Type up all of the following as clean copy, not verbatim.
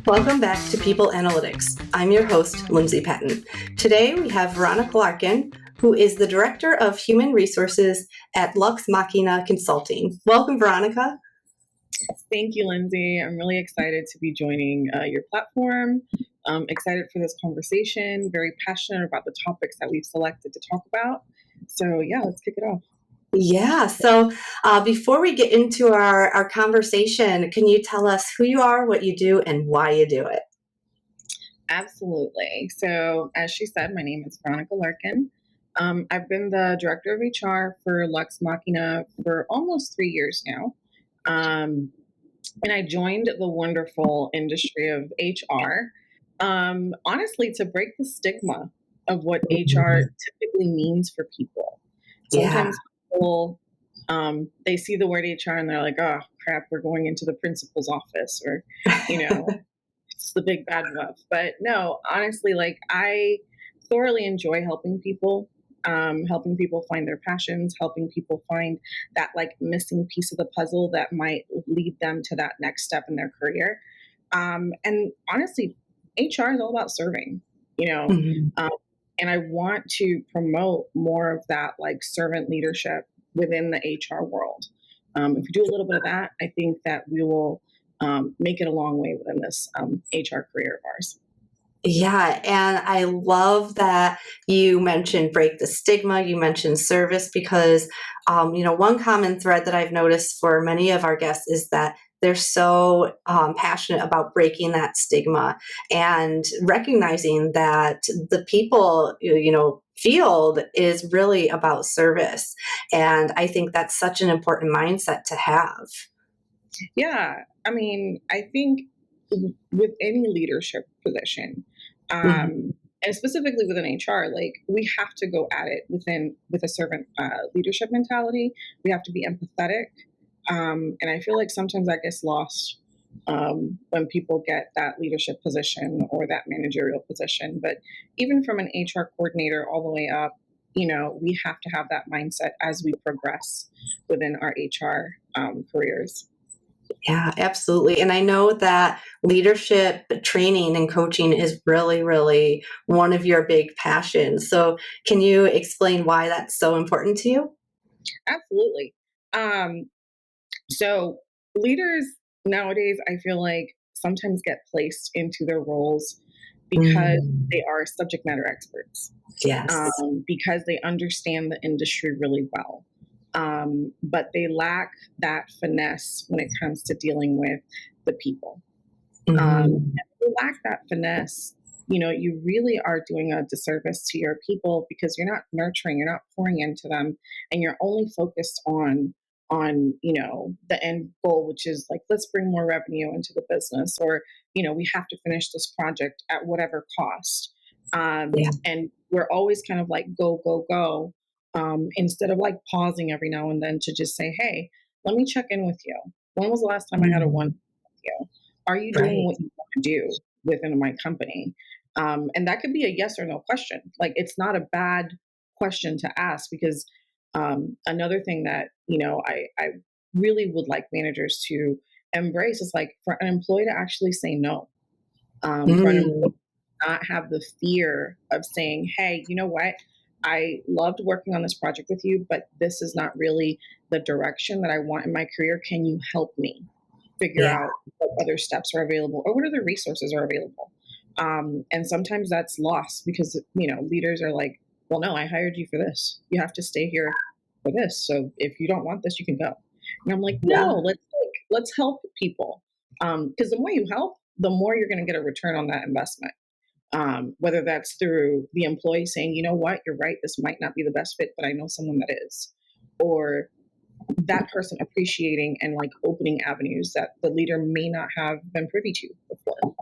Welcome back to People Analytics. I'm your host, Lindsay Patton. Today we have Veronica Larkin, who is the Director of Human Resources at Lux Machina Consulting. Welcome, Veronica. Thank you, Lindsay. I'm really excited to be joining your platform. Excited for this conversation, very passionate about the topics that we've selected to talk about. So yeah, let's kick it off. Yeah, so before we get into our conversation, can you tell us who you are, what you do, and why you do it? Absolutely. So as she said, my name is Veronica Larkin. I've been the Director of HR for Lux Machina for almost 3 years now. And I joined the wonderful industry of HR, honestly, to break the stigma of what HR typically means for people. Sometimes people, they see the word HR and they're like, oh, crap, we're going into the principal's office, or, it's the big bad wolf. But no, honestly, I thoroughly enjoy helping people find their passions, helping people find that missing piece of the puzzle that might lead them to that next step in their career. And honestly, HR is all about serving, and I want to promote more of that servant leadership within the HR world. If we do a little bit of that, I think that we will make it a long way within this HR career of ours. Yeah, and I love that you mentioned break the stigma, you mentioned service, because, one common thread that I've noticed for many of our guests is that they're so passionate about breaking that stigma and recognizing that the people, field is really about service. And I think that's such an important mindset to have. Yeah, I mean, I think with any leadership position, and specifically within HR, we have to go at it with a servant leadership mentality. We have to be empathetic, and I feel like sometimes that gets lost when people get that leadership position or that managerial position. But even from an HR coordinator all the way up, we have to have that mindset as we progress within our HR careers. Yeah, absolutely. And I know that leadership training and coaching is really, really one of your big passions. So can you explain why that's so important to you? Absolutely. So leaders nowadays, I feel like sometimes get placed into their roles because they are subject matter experts. Yes. Because they understand the industry really well. But they lack that finesse when it comes to dealing with the people. And if you lack that finesse, you really are doing a disservice to your people, because you're not nurturing, you're not pouring into them, and you're only focused on the end goal, which is let's bring more revenue into the business, or we have to finish this project at whatever cost. And we're always kind of go, go, go. Instead of pausing every now and then to just say, hey, let me check in with you. When was the last time I had a one with you? Are you doing what you want to do within my company? And that could be a yes or no question. It's not a bad question to ask, because another thing that, I really would like managers to embrace is for an employee to actually say no. For an employee to not have the fear of saying, hey, you know what? I loved working on this project with you, but this is not really the direction that I want in my career. Can you help me figure out what other steps are available, or what other resources are available? And sometimes that's lost because, leaders are like, well, no, I hired you for this. You have to stay here for this. So if you don't want this, you can go. And I'm like, no, let's help people. Because the more you help, the more you're going to get a return on that investment. Whether that's through the employee saying, you know what, you're right, this might not be the best fit, but I know someone that is, or that person appreciating and opening avenues that the leader may not have been privy to before.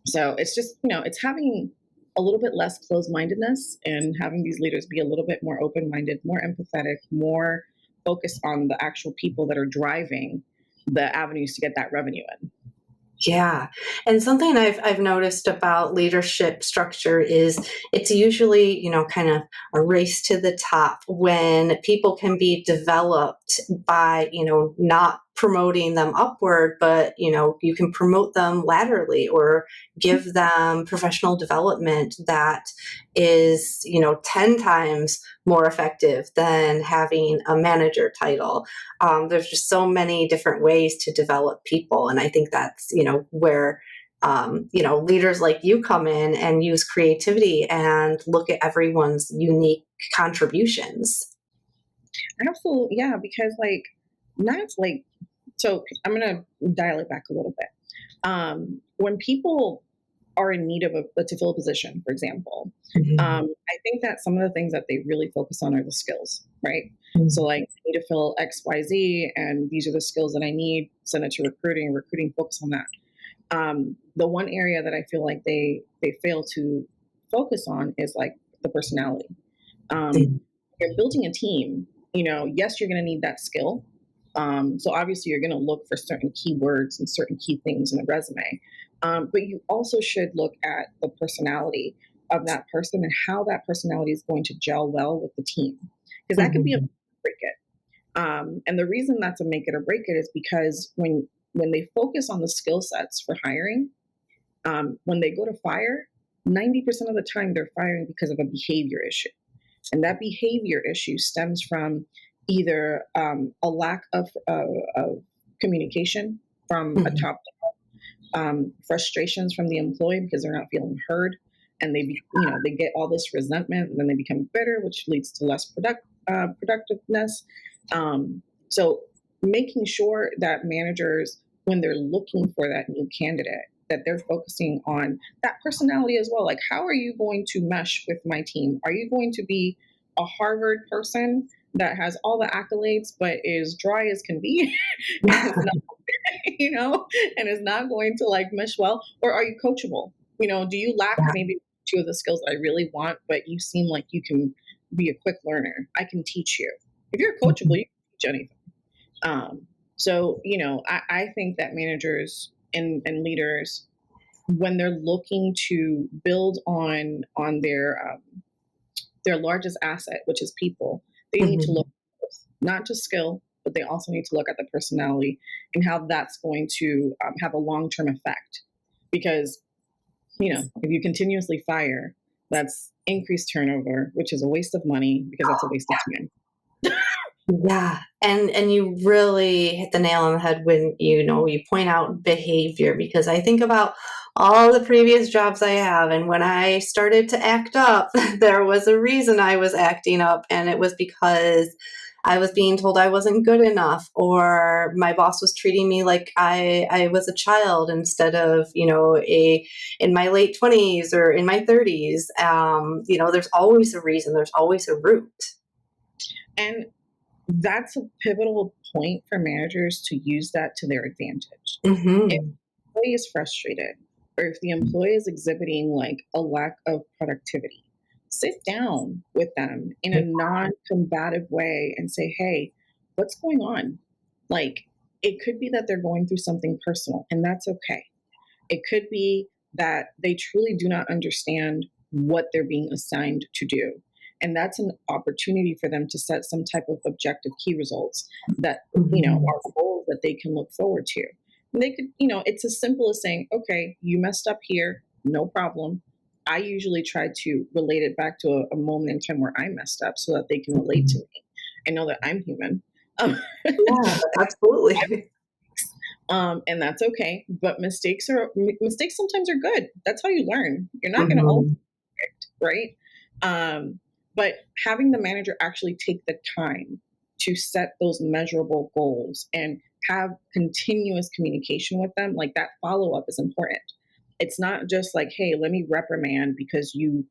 So it's just, it's having a little bit less closed-mindedness and having these leaders be a little bit more open-minded, more empathetic, more focused on the actual people that are driving the avenues to get that revenue in. Yeah. And something I've noticed about leadership structure is it's usually, kind of a race to the top when people can be developed by, not promoting them upward, but, you can promote them laterally or give them professional development that is, 10 times more effective than having a manager title. There's just so many different ways to develop people, and I think that's where leaders like you come in and use creativity and look at everyone's unique contributions. Absolutely, yeah, because like not like so I'm gonna dial it back a little bit. When people are in need of to fill a position, for example, Mhm. I think that some of the things that they really focus on are the skills, right? So, Mhm. like, I need to fill X, Y, Z, and these are the skills that I need. Send it to recruiting. Recruiting focus on that. The one area that I feel like they fail to focus on is like the personality. Um, you're building a team. Yes, you're going to need that skill. So obviously, you're going to look for certain keywords and certain key things in a resume. But you also should look at the personality of that person and how that personality is going to gel well with the team, because that could be a Mhm. break it. And the reason that's a make it or break it is because when they focus on the skill sets for hiring, when they go to fire, 90% of the time they're firing because of a behavior issue. And that behavior issue stems from either a lack of communication from a Mhm. top, frustrations from the employee because they're not feeling heard, and they get all this resentment, and then they become bitter, which leads to less productiveness. So making sure that managers, when they're looking for that new candidate, that they're focusing on that personality as well. Like, how are you going to mesh with my team? Are you going to be a Harvard person that has all the accolades but is dry as can be and is not, you know, and is not going to like mesh well? Or are you coachable? Do you lack Yeah. maybe two of the skills that I really want, but you seem like you can be a quick learner? I can teach you. If you're coachable, Mhm. you can teach anything. So I think that managers and leaders, when they're looking to build on their largest asset, which is people, they need to look Mhm. at not just skill, but they also need to look at the personality and how that's going to have a long term effect. Because if you continuously fire, that's increased turnover, which is a waste of money because that's a waste of time. Yeah, and you really hit the nail on the head when you point out behavior, because I think about all the previous jobs I have, and when I started to act up, there was a reason I was acting up, and it was because I was being told I wasn't good enough, or my boss was treating me like I was a child instead of a in my late 20s or in my 30s. There's always a reason. There's always a root. And that's a pivotal point for managers to use that to their advantage. If Hmm. the employee is frustrated, or if the employee is exhibiting like a lack of productivity, sit down with them in a non-combative way and say, hey, what's going on? Like, it could be that they're going through something personal, and that's okay. It could be that they truly do not understand what they're being assigned to do. And that's an opportunity for them to set some type of objective key results that, Mhm. are goals that they can look forward to. And they could, it's as simple as saying, okay, you messed up here, no problem. I usually try to relate it back to a moment in time where I messed up so that they can relate to Mhm. me and know that I'm human. Um, Yeah, absolutely. and that's okay. But mistakes sometimes are good. That's how you learn. You're not going to always Mhm. perfect, right? But having the manager actually take the time to set those measurable goals and have continuous communication with them, like that follow up is important. It's not just like, hey, let me reprimand because you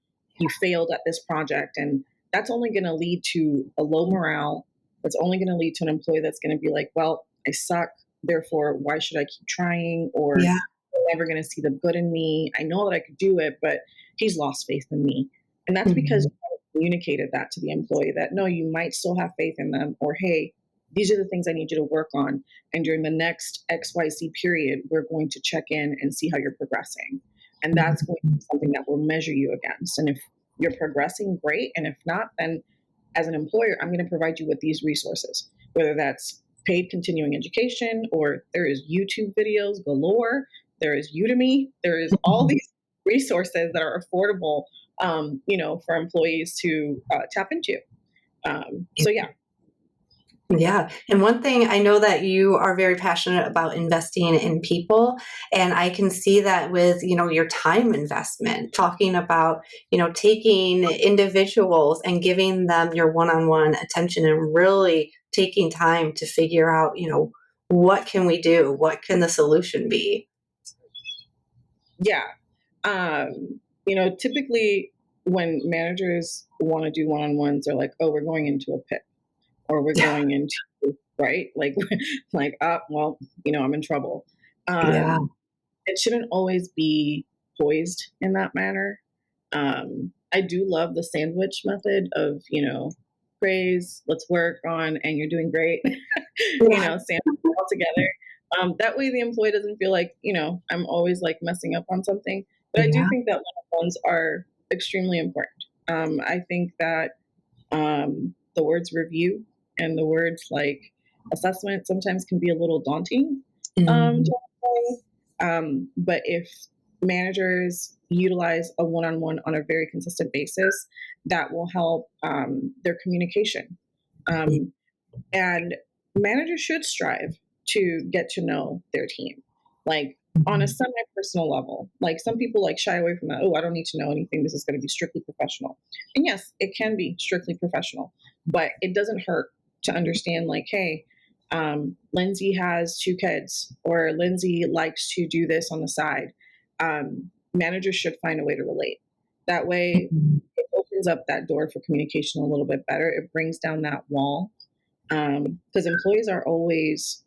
failed at this project, and that's only going to lead to a low morale. That's only going to lead to an employee that's going to be like, well, I suck, therefore why should I keep trying? Or Yeah. they're never going to see the good in me. I know that I could do it, but he's lost faith in me. And that's because Mhm. you communicated that to the employee, that no, you might still have faith in them, or hey, these are the things I need you to work on. And during the next XYZ period, we're going to check in and see how you're progressing. And that's going to be something that we'll measure you against. And if you're progressing, great. And if not, then as an employer, I'm going to provide you with these resources, whether that's paid continuing education, or there is YouTube videos galore, there is Udemy, there is all these resources that are affordable, for employees to tap into. So yeah. Yeah. And one thing I know that you are very passionate about investing in people. And I can see that with, your time investment, talking about, taking individuals and giving them your one-on-one attention and really taking time to figure out, what can we do? What can the solution be? Yeah. Typically when managers want to do one-on-ones, they're like, oh, we're going into a pit, or we're going into, right? Like, well, I'm in trouble. Yeah. It shouldn't always be poised in that manner. I do love the sandwich method of, praise, let's work on, and you're doing great, sandwich all together. That way the employee doesn't feel like, I'm always like messing up on something. But I do Yeah. think that one-on-ones are extremely important. I think that the words review and the words like assessment sometimes can be a little daunting. Mhm. But if managers utilize a one-on-one on a very consistent basis, that will help their communication. And managers should strive to get to know their team, like on a semi-personal level. Like some people like shy away from that. Oh, I don't need to know anything. This is going to be strictly professional. And yes, it can be strictly professional, but it doesn't hurt to understand like, hey, Lindsay has 2 kids, or Lindsay likes to do this on the side. Managers should find a way to relate. That way, it opens up that door for communication a little bit better. It brings down that wall, because employees are always,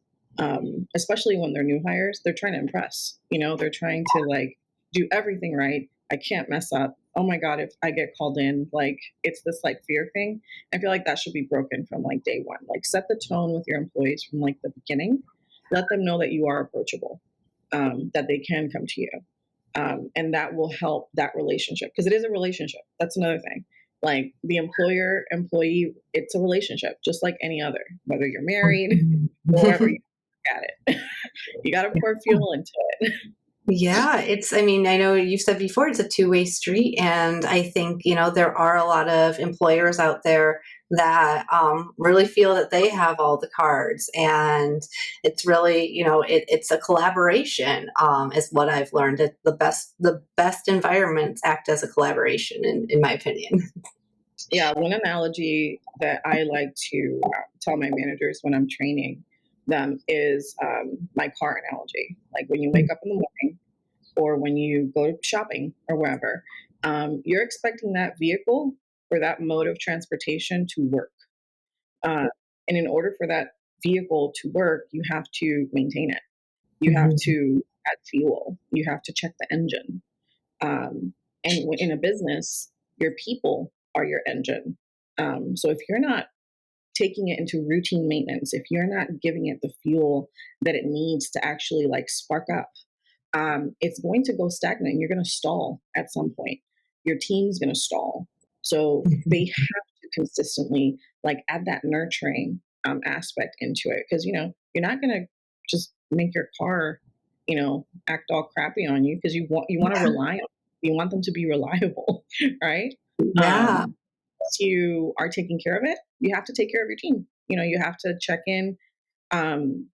especially when they're new hires, they're trying to impress. They're trying to like do everything right. I can't mess up. Oh my God, if I get called in, like it's this like fear thing. I feel like that should be broken from like day one. Like set the tone with your employees from like the beginning. Let them know that you are approachable, that they can come to you. And that will help that relationship, because it is a relationship. That's another thing. Like the employer employee, it's a relationship just like any other, whether you're married or whatever. You got it. You got to pour fuel into it. Yeah, I know you said before it's a two-way street. And I think, there are a lot of employers out there that really feel that they have all the cards. And it's really, it's a collaboration, is what I've learned. The best environments act as a collaboration, in my opinion. Yeah, one analogy that I like to tell my managers when I'm training them is my car analogy. Like when you wake up in the morning, or when you go shopping or wherever, you're expecting that vehicle or that mode of transportation to work. And in order for that vehicle to work, you have to maintain it. You have Mhm. to add fuel. You have to check the engine. And in a business, your people are your engine. So if you're not taking it into routine maintenance, if you're not giving it the fuel that it needs to actually like spark up, it's going to go stagnant. You're going to stall at some point. Your team's going to stall. So they have to consistently like add that nurturing aspect into it, because you're not going to just make your car act all crappy on you, because you want to rely on, you want them to be reliable, right? Yeah. Once you are taking care of it, you have to take care of your team. You have to check in, um,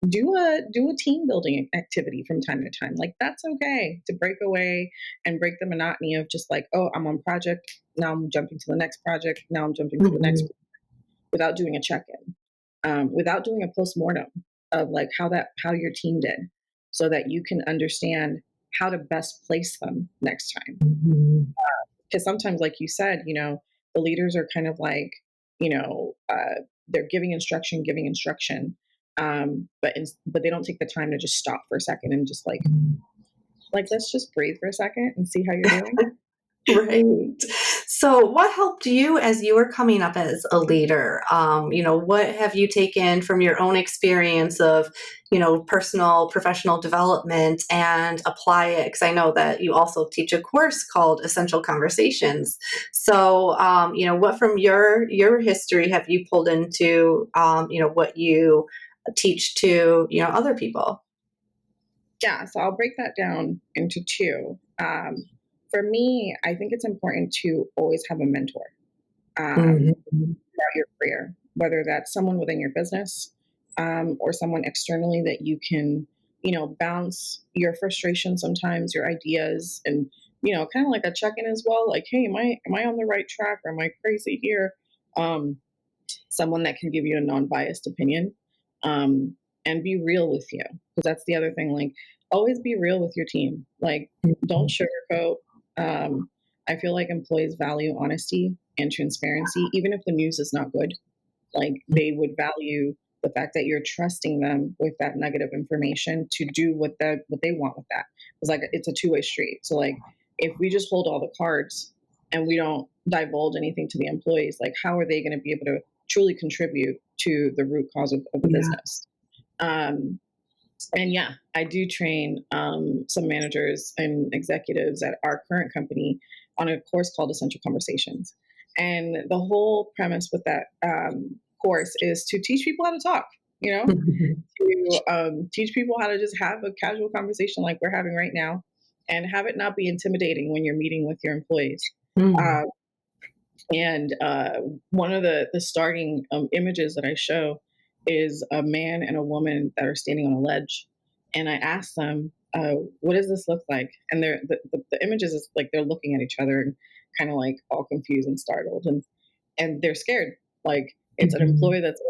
do a team building activity from time to time. Like that's okay to break away and break the monotony of just like, oh, I'm on project, now I'm jumping to the next project, now I'm jumping to the next, Mhm. without doing a check-in, without doing a post-mortem of like how your team did, so that you can understand how to best place them next time. Mhm. Because sometimes, like you said, the leaders are kind of like, they're giving instruction, but they don't take the time to just stop for a second and just like let's just breathe for a second and see how you're doing. Right. So, what helped you as you were coming up as a leader? What have you taken from your own experience of, personal, professional development and apply it? Because I know that you also teach a course called Essential Conversations. So, what from your history have you pulled into, what you teach to, other people? Yeah, so I'll break that down into two. For me, I think it's important to always have a mentor Mhm. throughout your career, whether that's someone within your business or someone externally that you can, bounce your frustration sometimes, your ideas, and kind of like a check in as well. Like, hey, am I on the right track, or am I crazy here? Um, Someone that can give you a non-biased opinion um, and be real with you, because that's the other thing. Like, always be real with your team. Like, don't sugarcoat. um, I feel like employees value honesty and transparency, even if the news is not good. Like, they would value the fact that you're trusting them with that negative information to do what they want with that. It's like it's a two-way street. So like, if we just hold all the cards and we don't divulge anything to the employees, like, how are they going to be able to truly contribute to the root cause of the Yeah. business? um, and yeah, I do train some managers and executives at our current company on a course called Essential Conversations. And the whole premise with that course is to teach people how to talk, you know, to teach people how to just have a casual conversation like we're having right now, and have it not be intimidating when you're meeting with your employees. Mm. Uh, and one of the starting images that I show is a man and a woman that are standing on a ledge. And I asked them, what does this look like? And the images is like they're looking at each other and kind of like all confused and startled. And they're scared. Like, it's an Mhm. employee that's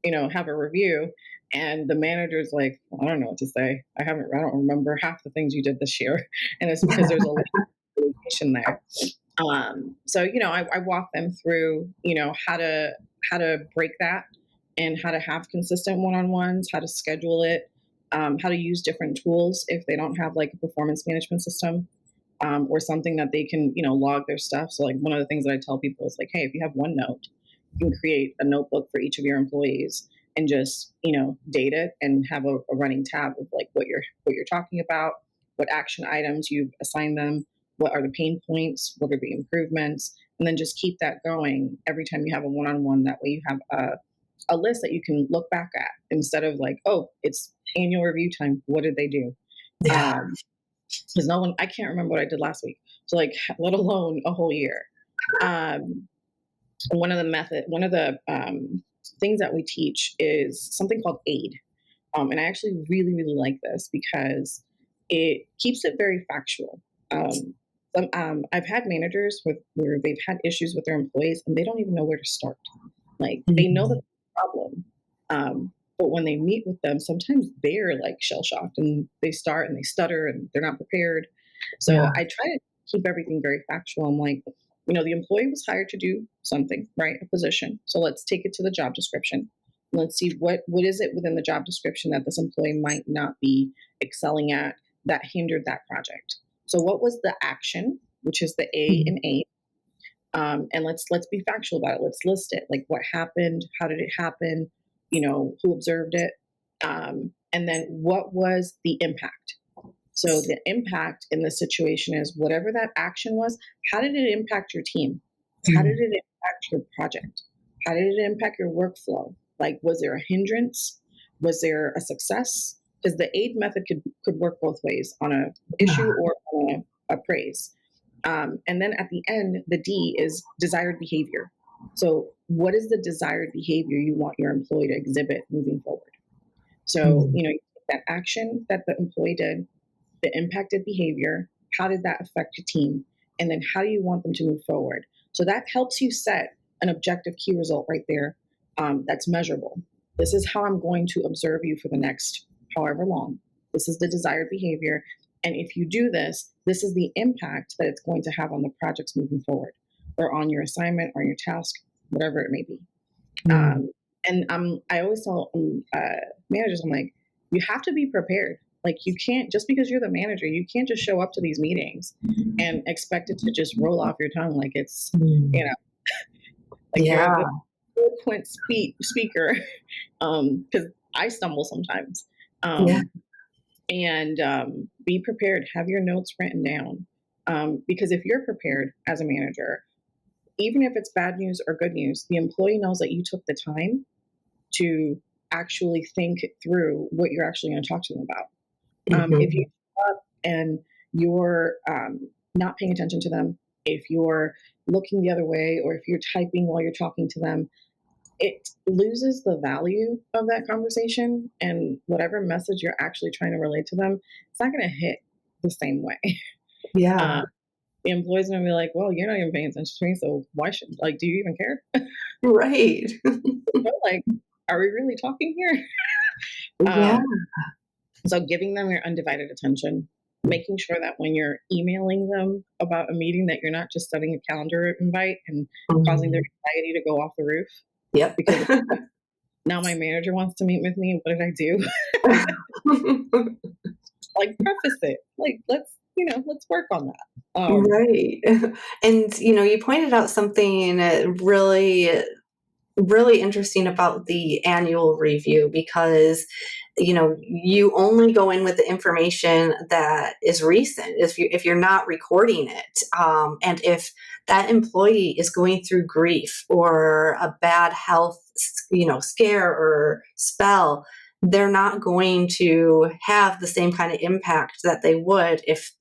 going to, have a review. And the manager's like, I don't know what to say. I don't remember half the things you did this year. And it's because there's a lot of communication there. So I walk them through how to break that, and how to have consistent one-on-ones, how to schedule it, how to use different tools if they don't have like a performance management system, or something that they can log their stuff. So like, one of the things that I tell people is like, hey, if you have OneNote, you can create a notebook for each of your employees and just date it and have a running tab of like what you're talking about, what action items you've assigned them, what are the pain points, what are the improvements, and then just keep that going every time you have a one-on-one. That way you have a list that you can look back at, instead of like, oh, it's annual review time, what did they do? Yeah. Because no one, I can't remember what I did last week, so like, let alone a whole year. um, One of the things that we teach is something called aid. And I actually really, really like this because it keeps it very factual. I've had managers where they've had issues with their employees and they don't even know where to start. Like, they know that Mhm. there's a problem, but when they meet with them, sometimes they're like shell shocked and they start and they stutter and they're not prepared. So Yeah. I try to keep everything very factual. I'm like, the employee was hired to do something, right? A position. So let's take it to the job description. Let's see what is it within the job description that this employee might not be excelling at, that hindered that project. So what was the action, which is the A Mhm. in A, and let's be factual about it. Let's list it. Like, what happened? How did it happen? Who observed it? And then what was the impact? So the impact in this situation is whatever that action was. How did it impact your team? How did Mhm. it impact your project? How did it impact your workflow? Like, was there a hindrance? Was there a success? Because the aid method could work both ways, on a issue Yeah. or on a praise. And then at the end, the D is desired behavior. So, what is the desired behavior you want your employee to exhibit moving forward? So, Mhm. you take that action that the employee did, the impacted behavior, how did that affect your team? And then how do you want them to move forward? So that helps you set an objective key result right there, that's measurable. This is how I'm going to observe you for the next however long. This is the desired behavior. And if you do this, this is the impact that it's going to have on the projects moving forward, or on your assignment or your task, whatever it may be. Mhm. Um, and I always tell managers, I'm like, you have to be prepared. Like, you can't, just because you're the manager, you can't just show up to these meetings and expect it to just roll off your tongue like it's, like you're Yeah. the eloquent speaker. Because I stumble sometimes. Yeah. And be prepared. Have your notes written down. Because if you're prepared as a manager, even if it's bad news or good news, the employee knows that you took the time to actually think through what you're actually going to talk to them about. If you show up and you're not paying attention to them, if you're looking the other way, or if you're typing while you're talking to them, it loses the value of that conversation, and whatever message you're actually trying to relate to them, it's not going to hit the same way. Yeah. The employee's going to be like, well, you're not even paying attention to me, so why should, like, do you even care? Right. Like, are we really talking here? Yeah. So giving them your undivided attention, making sure that when you're emailing them about a meeting, that you're not just setting a calendar invite and causing their anxiety to go off the roof. Yep. Because now my manager wants to meet with me. What did I do? Like, preface it. Like, let's work on that. Right. And, you pointed out something really, really interesting about the annual review, because you only go in with the information that is recent if you're not recording it, and if that employee is going through grief or a bad health scare or spell, they're not going to have the same kind of impact that they would if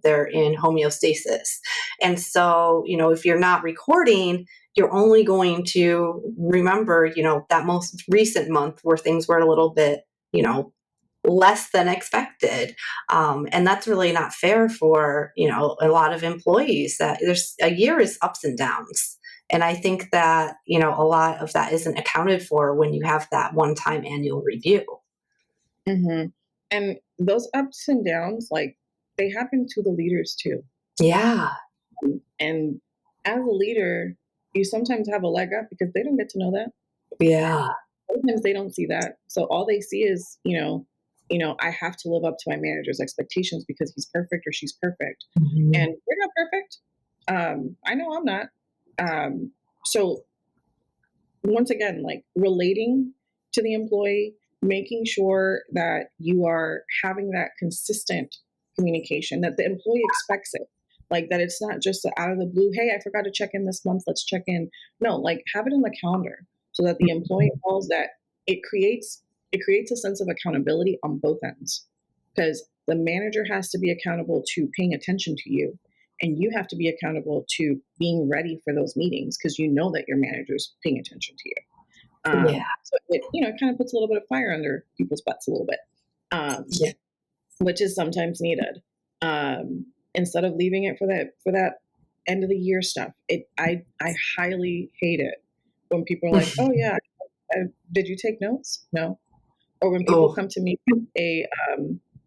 they're in homeostasis. And so if you're not recording, you're only going to remember, that most recent month where things were a little bit, less than expected. And that's really not fair for, a lot of employees. That there's a year is ups and downs. And I think that, a lot of that isn't accounted for when you have that one-time annual review. Mm-hmm. And those ups and downs, like, they happen to the leaders too. Yeah. And as a leader, you sometimes have a leg up because they don't get to know that. Yeah. Sometimes they don't see that. So all they see is, I have to live up to my manager's expectations because he's perfect or she's perfect. Mhm. And we're not perfect. I know I'm not. So once again, like, relating to the employee, making sure that you are having that consistent communication, that the employee expects it. Like, that it's not just out of the blue, hey, I forgot to check in this month, let's check in. No, like, have it in the calendar so that the employee knows that it creates a sense of accountability on both ends. Because the manager has to be accountable to paying attention to you, and you have to be accountable to being ready for those meetings because you know that your manager's paying attention to you. Yeah. So it kind of puts a little bit of fire under people's butts a little bit, Yeah. which is sometimes needed. Instead of leaving it for that end of the year stuff, I highly hate it when people are like, oh yeah, did you take notes? No. Or when people Oh, come to me with hey,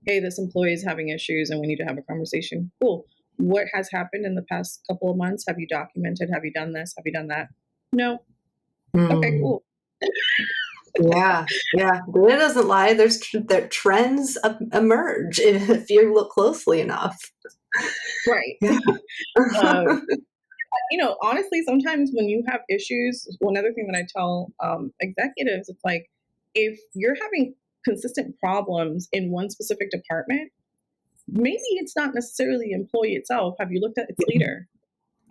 this employee is having issues and we need to have a conversation. Cool. What has happened in the past couple of months? Have you documented? Have you done this? Have you done that? No. Okay, cool. Yeah, yeah. Data doesn't lie. There trends emerge if you look closely enough. Right. Yeah. Honestly, sometimes when you have issues, one other thing that I tell executives, it's like, if you're having consistent problems in one specific department, maybe it's not necessarily the employee itself. Have you looked at its leader?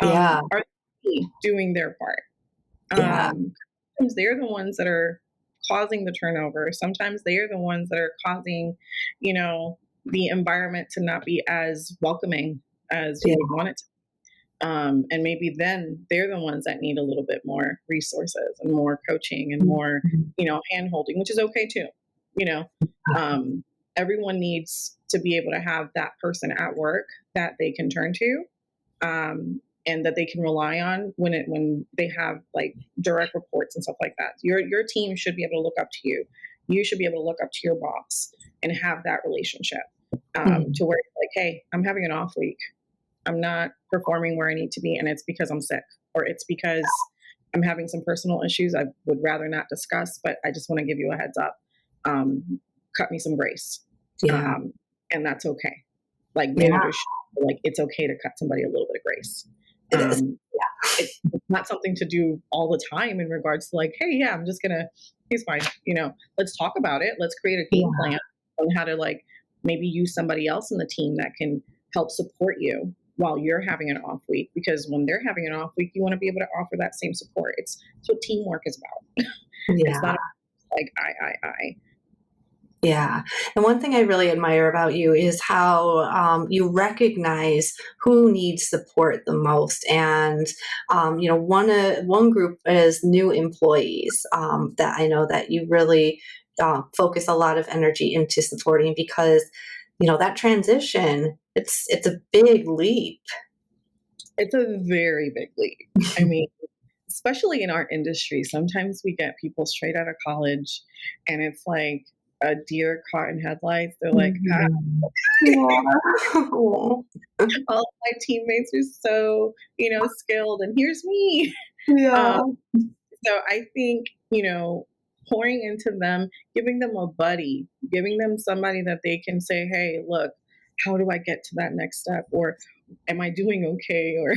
Yeah, Are they doing their part? yeah, Sometimes they're the ones that are causing the turnover. Sometimes they are the ones that are causing, the environment to not be as welcoming as you yeah, would want it to. And maybe then they're the ones that need a little bit more resources and more coaching and more, hand holding, which is okay too. You know, everyone needs to be able to have that person at work that they can turn to, and that they can rely on when they have, like, direct reports and stuff like that. Your team should be able to look up to you. You should be able to look up to your boss and have that relationship, to where it's like, hey, I'm having an off week. I'm not performing where I need to be, and it's because I'm sick, or it's because I'm having some personal issues I would rather not discuss, but I just want to give you a heads up. Cut me some grace. Yeah. And that's okay. Like Yeah. managers, like it's okay to cut somebody a little bit of grace. It is. Um, it's not something to do all the time in regards to like, hey, yeah, I'm just gonna, he's fine. Let's talk about it. Let's create a game Yeah. plan on how to like maybe use somebody else in the team that can help support you while you're having an off week. Because when they're having an off week, you want to be able to offer that same support. It's what teamwork is about. It's Yeah. not like I. Yeah. And one thing I really admire about you is how you recognize who needs support the most. And, one group is new employees that I know that you really focus a lot of energy into supporting because, that transition, it's a big leap. It's a very big leap. I mean, especially in our industry, sometimes we get people straight out of college and it's like a deer caught in headlights. They're like, Mhm. Yeah. all my teammates are so, skilled and here's me. Um, Yeah. so I think, pouring into them, giving them a buddy, giving them somebody that they can say, hey, look, how do I get to that next step? Or am I doing okay? Or,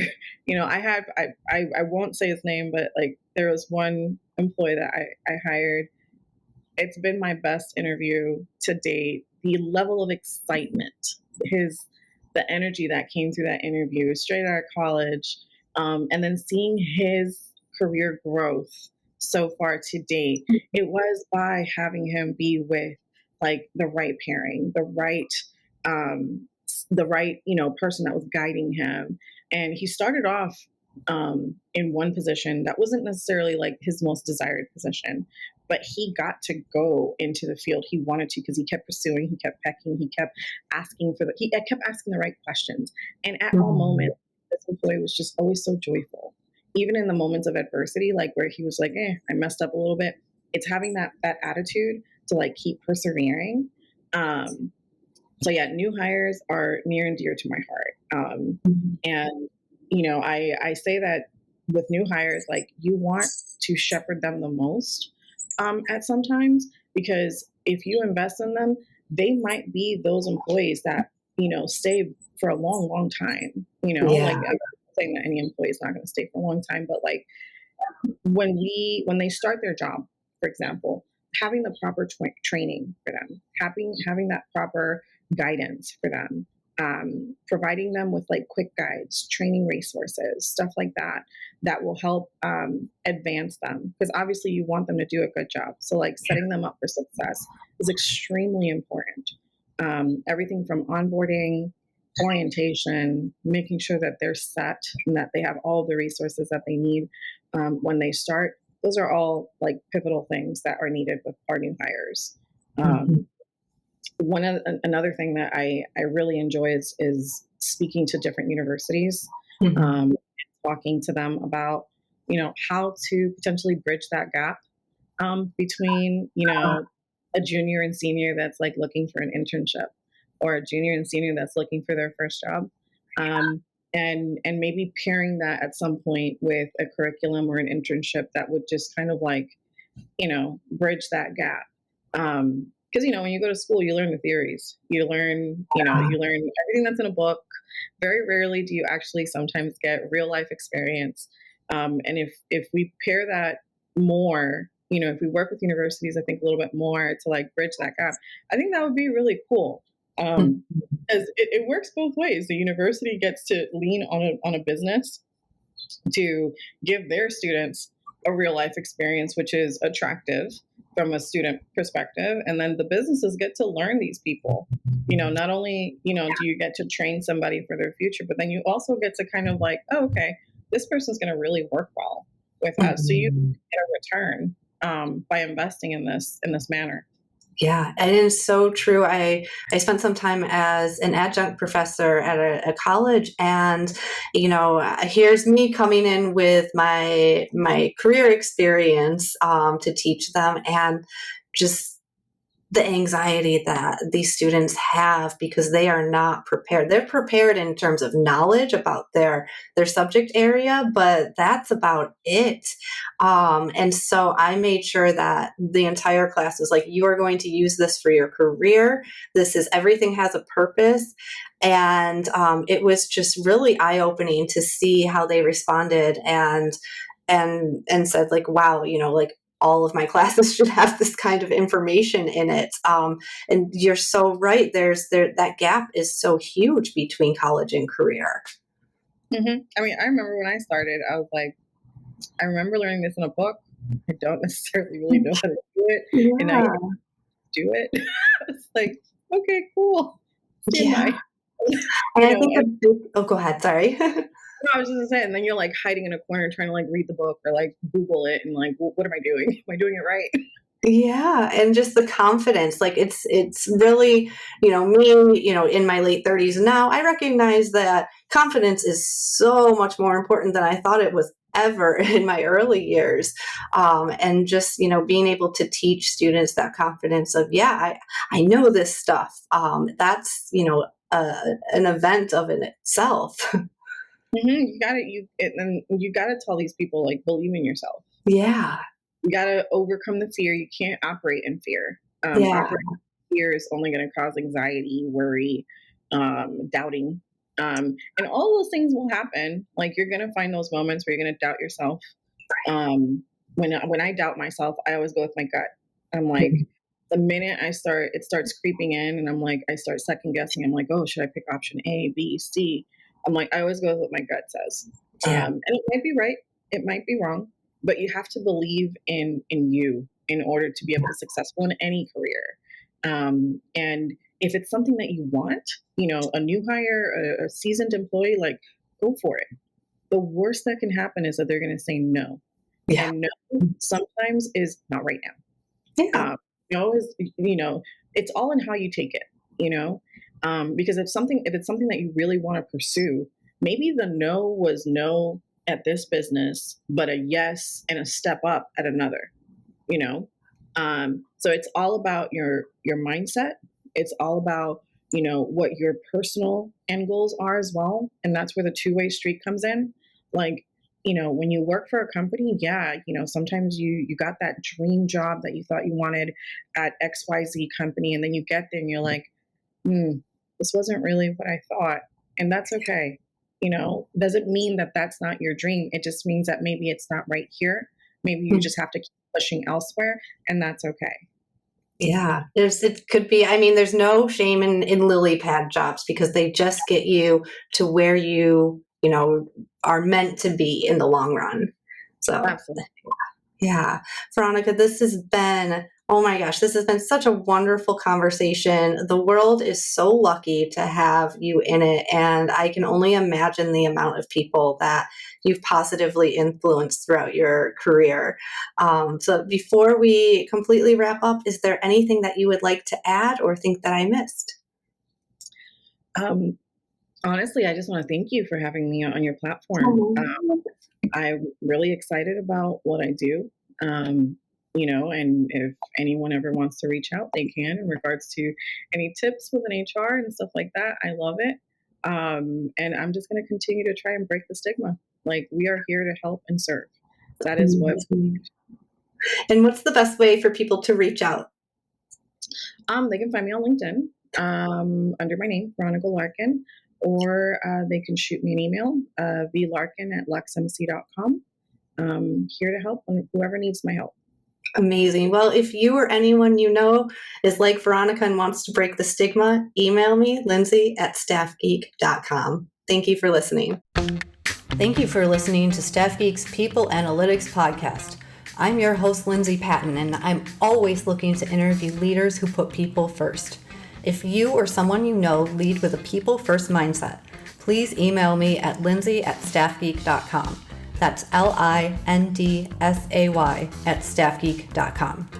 I won't say his name, but like there was one employee that I hired. It's been my best interview to date. The level of excitement, the energy that came through that interview, straight out of college, and then seeing his career growth so far to date, it was by having him be with like the right pairing, the right person that was guiding him, and he started off in one position that wasn't necessarily like his most desired position, but he got to go into the field he wanted to because he kept pursuing, he kept pecking, he kept asking he kept asking the right questions. And at all Mhm. moments, this employee was just always so joyful. Even in the moments of adversity, like where he was like, I messed up a little bit. It's having that attitude to like keep persevering. Um, so yeah, new hires are near and dear to my heart. Mhm. And I say that with new hires, like you want to shepherd them the most at sometimes, because if you invest in them, they might be those employees that stay for a long, long time. Like Yeah. I'm not saying that any employee is not going to stay for a long time, but like when they start their job, for example, having the proper training for them, having that proper guidance for them, providing them with like quick guides, training resources, stuff like that, that will help advance them. Because obviously you want them to do a good job. So like setting them up for success is extremely important. Everything from onboarding, orientation, making sure that they're set and that they have all the resources that they need when they start. Those are all like pivotal things that are needed with our new hires. Mhm. Um, another thing that I really enjoy is speaking to different universities, Mhm. talking to them about how to potentially bridge that gap between a junior and senior that's like looking for an internship, or a junior and senior that's looking for their first job, um, and maybe pairing that at some point with a curriculum or an internship that would just kind of like bridge that gap. Because when you go to school, you learn the theories, you learn everything that's in a book. Very rarely do you actually sometimes get real life experience. And if we pair that more, if we work with universities, I think a little bit more to like bridge that gap, I think that would be really cool. Mhm. Because it works both ways. The university gets to lean on a business to give their students a real life experience, which is attractive from a student perspective. And then the businesses get to learn these people. Not only, do you get to train somebody for their future, but then you also get to kind of like, oh, okay, this person's going to really work well with us. So you Mhm. get a return by investing in this manner. Yeah, and it is so true. I spent some time as an adjunct professor at a college, and here's me coming in with my career experience to teach them, and just the anxiety that these students have because they are not prepared. They're prepared in terms of knowledge about their subject area, but that's about it. And so I made sure that the entire class was like, you are going to use this for your career. Everything has a purpose. And it was just really eye-opening to see how they responded and said like, wow, like all of my classes should have this kind of information in it. And you're so right. That gap is so huge between college and career. Mm-hmm. I mean, I remember when I started, I was like, I remember learning this in a book. I don't necessarily really know how to do it. Yeah. And now you do it. It's like, okay, cool. Stand by. And I think go ahead. Sorry. No, I was just gonna say, and then you're like hiding in a corner trying to like read the book or like Google it and like, what am I doing? Am I doing it right? Yeah, and just the confidence, like it's really, me, in my late 30s now, I recognize that confidence is so much more important than I thought it was ever in my early years. And just, being able to teach students that confidence of, I know this stuff. That's, an event of in itself. And you gotta tell these people like, believe in yourself. Yeah. You gotta overcome the fear. You can't operate in fear. Yeah. Operating in fear is only going to cause anxiety, worry, doubting, and all those things will happen. Like you're going to find those moments where you're going to doubt yourself. When I doubt myself, I always go with my gut. I'm like, the minute it starts creeping in, and I'm like, I start second guessing. I'm like, oh, should I pick option A, B, C? I'm like, I always go with what my gut says. And it might be right, it might be wrong, but you have to believe in you in order to be able to be successful in any career. And if it's something that you want, a new hire, a seasoned employee, like go for it. The worst that can happen is that they're going to say no. Yeah. And no sometimes is not right now. Yeah. No is, it's all in how you take it, because if it's something that you really want to pursue, maybe the no was no at this business, but a yes and a step up at another, so it's all about your mindset. It's all about, what your personal end goals are as well. And that's where the two-way street comes in. Like, when you work for a company, sometimes you got that dream job that you thought you wanted at XYZ company. And then you get there and you're like, this wasn't really what I thought. And that's okay. Doesn't mean that that's not your dream. It just means that maybe it's not right here. Maybe you just have to keep pushing elsewhere, and that's okay. Yeah, it could be. I mean, there's no shame in lily pad jobs because they just get you to where you are meant to be in the long run. So, absolutely. Yeah, Veronica, this has been, oh my gosh, this has been such a wonderful conversation. The world is so lucky to have you in it, and I can only imagine the amount of people that you've positively influenced throughout your career. So before we completely wrap up, is there anything that you would like to add or think that I missed? Honestly, I just want to thank you for having me on your platform. I'm really excited about what I do. And if anyone ever wants to reach out, they can in regards to any tips with an HR and stuff like that. I love it. And I'm just going to continue to try and break the stigma. Like, we are here to help and serve. That is what. And what's the best way for people to reach out? They can find me on LinkedIn under my name, Veronica Larkin, or they can shoot me an email, vlarkin@luxmc.com. Here to help whoever needs my help. Amazing. Well, if you or anyone you know is like Veronica and wants to break the stigma, email me, lindsay@staffgeek.com. Thank you for listening. Thank you for listening to Staff Geek's People Analytics Podcast. I'm your host, Lindsay Patton, and I'm always looking to interview leaders who put people first. If you or someone you know lead with a people-first mindset, please email me at lindsay@staffgeek.com. That's LINDSAY@staffgeek.com.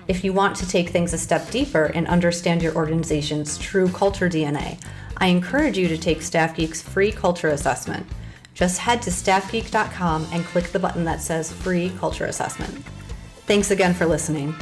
If you want to take things a step deeper and understand your organization's true culture DNA, I encourage you to take Staff Geek's free culture assessment. Just head to staffgeek.com and click the button that says Free Culture Assessment. Thanks again for listening.